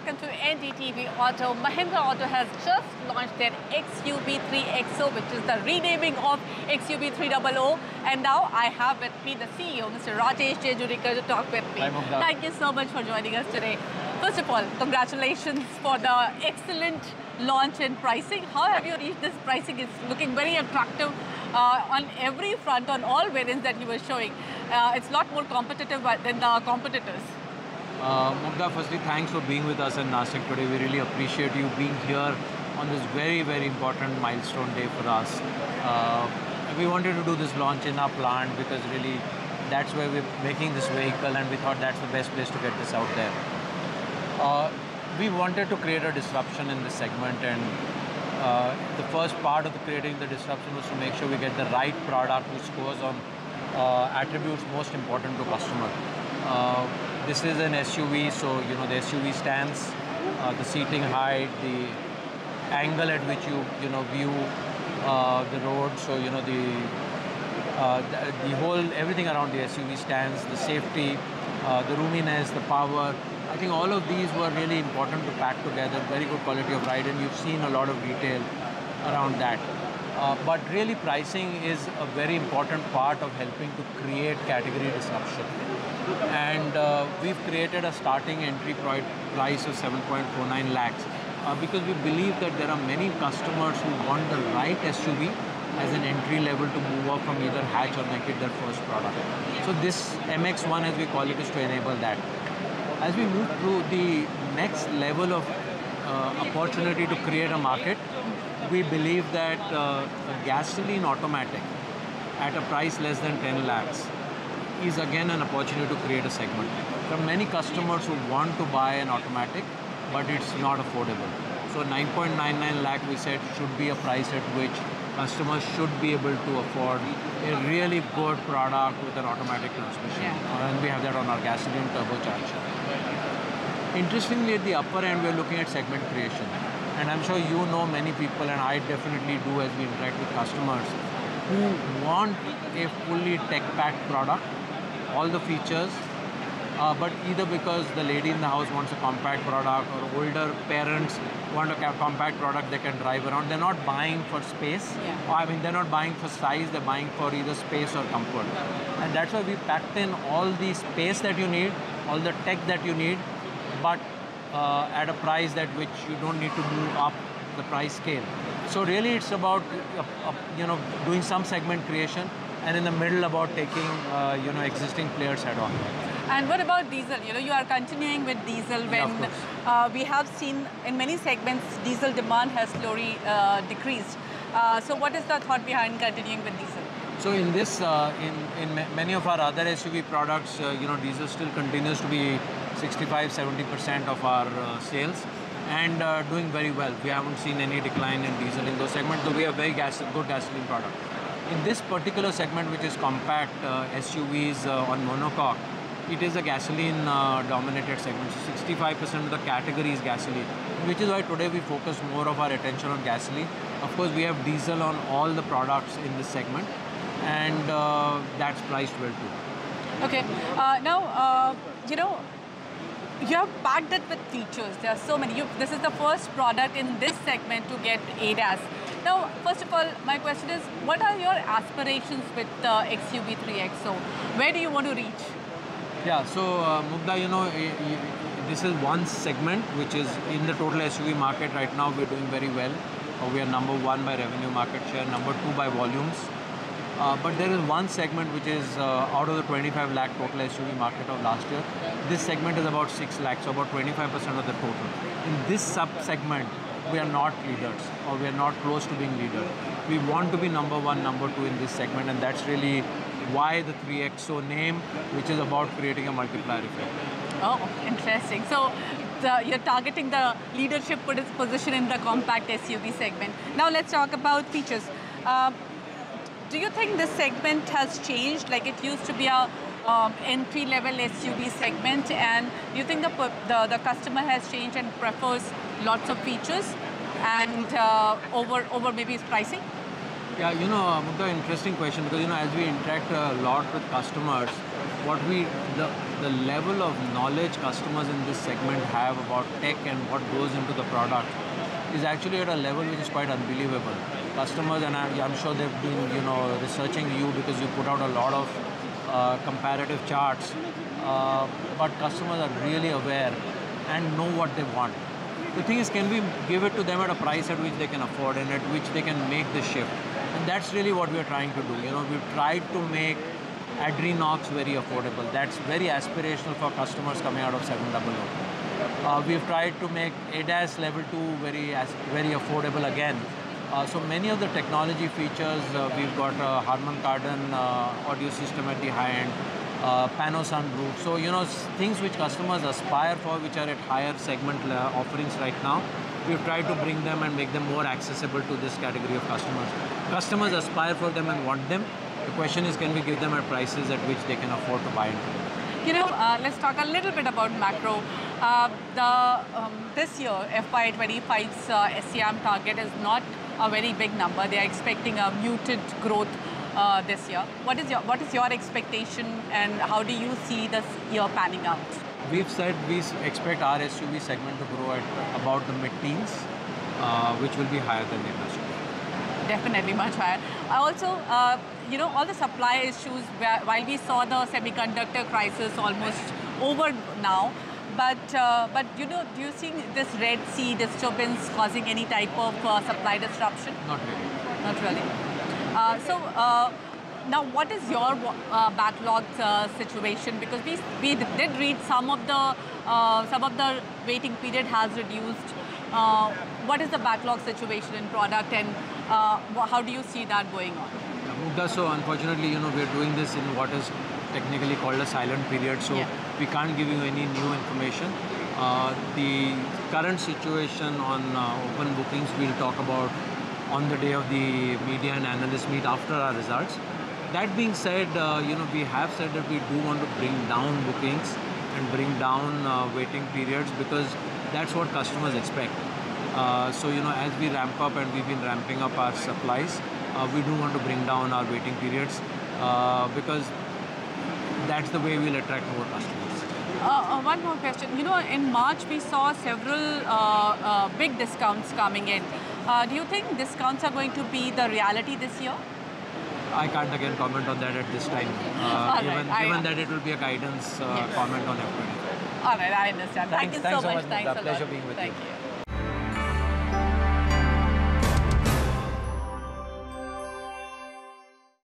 welcome to NDTV Auto. Mahindra Auto has just launched their XUV3XO, which is the renaming of XUV300. And now I have with me the CEO, Mr. Rajesh Jejurikar, to talk with me. Hi, Mugdha. Thank you so much for joining us today. First of all, congratulations for the excellent launch and pricing. How have you reached this pricing? It's looking very attractive on every front, on all variants that you were showing. It's a lot more competitive than the competitors. Mugdha, firstly, thanks for being with us in Nashik today. We really appreciate you being here on this very, very important milestone day for us. We wanted to do this launch in our plant because really that's where we're making this vehicle, and we thought that's the best place to get this out there. We wanted to create a disruption in this segment, and the first part of creating the disruption was to make sure we get the right product which scores on attributes most important to customer. This is an SUV, so the SUV stance, the seating height, the angle at which you view the road. So the whole everything around the SUV stance, the safety, the roominess, the power. I think all of these were really important to pack together. Very good quality of ride, and you've seen a lot of detail around that. But really, pricing is a very important part of helping to create category disruption. And we've created a starting entry price of 7.49 lakhs because we believe that there are many customers who want the right SUV as an entry level to move up from either hatch or make it their first product. So this MX-1, as we call it, is to enable that. As we move through the next level of opportunity to create a market, we believe that a gasoline automatic at a price less than 10 lakhs is again an opportunity to create a segment. There are many customers who want to buy an automatic, but it's not affordable. So 9.99 lakh, we said, should be a price at which customers should be able to afford a really good product with an automatic transmission. Yeah. And we have that on our gasoline turbocharged. Interestingly, at the upper end, we're looking at segment creation. And I'm sure you know many people, and I definitely do as we interact with customers, who want a fully tech-packed product, all the features, but either because the lady in the house wants a compact product or older parents want a compact product they can drive around. They're not buying for space. Yeah. I mean, they're not buying for size, they're buying for either space or comfort. And that's why we packed in all the space that you need, all the tech that you need, but at a price at which you don't need to move up the price scale. So really it's about doing some segment creation, and in the middle about taking existing players head on. And what about diesel? You are continuing with diesel when we have seen in many segments diesel demand has slowly decreased. So what is the thought behind continuing with diesel? So in this, in many of our other SUV products, diesel still continues to be 65–70% of our sales, and doing very well. We haven't seen any decline in diesel in those segments, so we have very good gasoline product. In this particular segment, which is compact SUVs on monocoque, it is a gasoline dominated segment. So 65% of the category is gasoline, which is why today we focus more of our attention on gasoline. Of course, we have diesel on all the products in this segment, and that's priced well too. Okay, now, you have packed it with features. There are so many. This is the first product in this segment to get ADAS. Now, first of all, my question is, what are your aspirations with the XUV3XO? Where do you want to reach? Yeah, so Mugdha, this is one segment which is in the total SUV market right now. We're doing very well. We are number 1 by revenue market share, number 2 by volumes. But there is one segment which is out of the 25 lakh total SUV market of last year. This segment is about 6 lakhs, so about 25% of the total. In this sub-segment, we are not leaders, or we are not close to being leader. We want to be number 1, number 2 in this segment, and that's really why the 3XO name, which is about creating a multiplier effect. Oh, interesting. So you're targeting the leadership position in the compact SUV segment. Now let's talk about features. Do you think this segment has changed? Like it used to be a entry-level SUV segment, and do you think the customer has changed and prefers lots of features and over maybe its pricing? Yeah, Mugdha, interesting question, because as we interact a lot with customers, the level of knowledge customers in this segment have about tech and what goes into the product is actually at a level which is quite unbelievable. Customers, and I'm sure they've been, researching you because you put out a lot of comparative charts, but customers are really aware and know what they want. The thing is, can we give it to them at a price at which they can afford and at which they can make the shift? And that's really what we're trying to do. We've tried to make Adrenox very affordable. That's very aspirational for customers coming out of 700. We've tried to make ADAS level 2 very affordable again. So many of the technology features, we've got a Harman Kardon audio system at the high end, Pano sunroof. So, things which customers aspire for, which are at higher segment offerings right now, we've tried to bring them and make them more accessible to this category of customers. Customers aspire for them and want them. The question is, can we give them at prices at which they can afford to buy into? Let's talk a little bit about macro. This year, FY25's SCM target is not a very big number. They are expecting a muted growth this year. What is your expectation, and how do you see this year panning out? We've said we expect our SUV segment to grow at about the mid-teens, which will be higher than the industry. Definitely much higher. Also, all the supply issues, while we saw the semiconductor crisis almost over now, but do you see this Red Sea disturbance causing any type of supply disruption? Not really. Not really. Now, what is your backlog situation? Because we did read some of the waiting period has reduced. What is the backlog situation in product, and how do you see that going on? Mugdha, so unfortunately, we're doing this in what is technically called a silent period, so we can't give you any new information. The current situation on open bookings we'll talk about on the day of the media and analyst meet after our results. That being said, we have said that we do want to bring down bookings and bring down waiting periods, because that's what customers expect. So, as we ramp up, and we've been ramping up our supplies, we do want to bring down our waiting periods because that's the way we'll attract more customers. One more question. In March we saw several big discounts coming in. Do you think discounts are going to be the reality this year? I can't again comment on that at this time, given that it will be a guidance comment on F25. All right, I understand. Thank you so much. Thanks a lot. Pleasure being with you. Thank you.